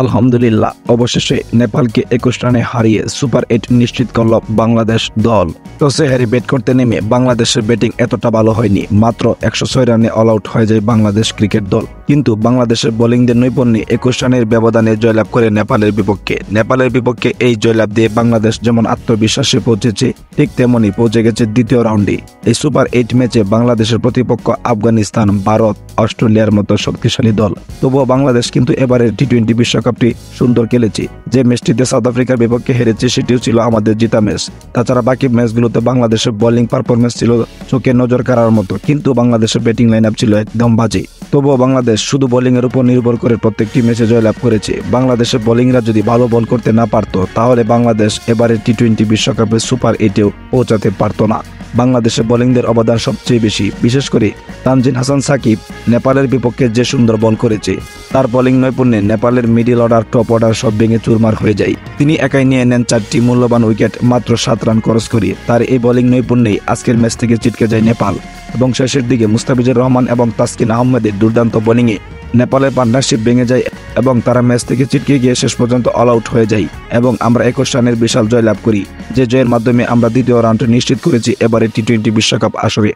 আলহামদুলিল্লাহ, অবশেষে নেপালকে 21 রানে হারিয়ে সুপার 8 নিশ্চিত করল বাংলাদেশ দল। টসে হেরে ব্যাট করতে নেমে বাংলাদেশের ব্যাটিং এতটা ভালো হয়নি। মাত্র 106 রানে অল আউট হয়ে যায় বাংলাদেশ ক্রিকেট দল। কিন্তু বাংলাদেশের বোলিংদের নৈপুণ্যে 21 রানের ব্যবধানে জয়লাভ করে নেপালের বিপক্ষে এই জয়লাভ দিয়ে বাংলাদেশ যেমন আত্মবিশ্বাসে পৌঁছেছে, ঠিক তেমনি পৌঁছে গেছে দ্বিতীয় রাউন্ডে। এই সুপার 8 ম্যাচে বাংলাদেশের প্রতিপক্ষ আফগানিস্তান, ভারত, অস্ট্রেলিয়ার মতো শক্তিশালী দল। তবুও বাংলাদেশ কিন্তু এবারের টি-20 বিশ্বকাপটি সুন্দর খেলেছে। যে ম্যাচটিতে সাউথ আফ্রিকার বিপক্ষে হেরেছে সেটিও ছিল আমাদের জিতা ম্যাচ। তাছাড়া বাকি ম্যাচগুলোতে বাংলাদেশের বোলিং পারফরমেন্স ছিল চোখে নজর কাড়ার মতো, কিন্তু বাংলাদেশের ব্যাটিং লাইন আপ ছিল একদম বাজে। তবুও বাংলাদেশ শুধু বোলিং এর উপর নির্ভর করে প্রত্যেকটি ম্যাচে জয়লাভ করেছে। বাংলাদেশের বোলিংরা যদি ভালো বল করতে না পারত, তাহলে বাংলাদেশ এবারের টি-20 বিশ্বকাপে সুপার 8-এও পৌঁছাতে পারত না। বাংলাদেশের বোলিংদের অবদান সবচেয়ে বেশি, বিশেষ করে তানজিদ হাসান সাকিব নেপালের বিপক্ষে যে সুন্দর বল করেছে। তার বোলিং নৈপুণ্যে নেপালের মিডল অর্ডার, টপ অর্ডার সব ভেঙে চুরমার হয়ে যায়। তিনি একাই নিয়ে নেন 4টি মূল্যবান উইকেট মাত্র 7 রান খরচ করে। তার এই বোলিং নৈপুণ্যেই আজকের ম্যাচ থেকে ছিটকে যায় নেপাল, এবং শেষের দিকে মুস্তাফিজুর রহমান এবং তাসকিন আহমেদের দুর্দান্ত বোলিংয়ে নেপালের পার্টনারশিপ ভেঙে যায় এবং তারা ম্যাচ থেকে ছিটকে গিয়ে শেষ পর্যন্ত অল আউট হয়ে যায় এবং আমরা 21 রানের বিশাল জয় লাভ করি, যে জয়ের মাধ্যমে আমরা দ্বিতীয় রাউন্ড নিশ্চিত করেছি এবারে টি-20 বিশ্বকাপ আসরে।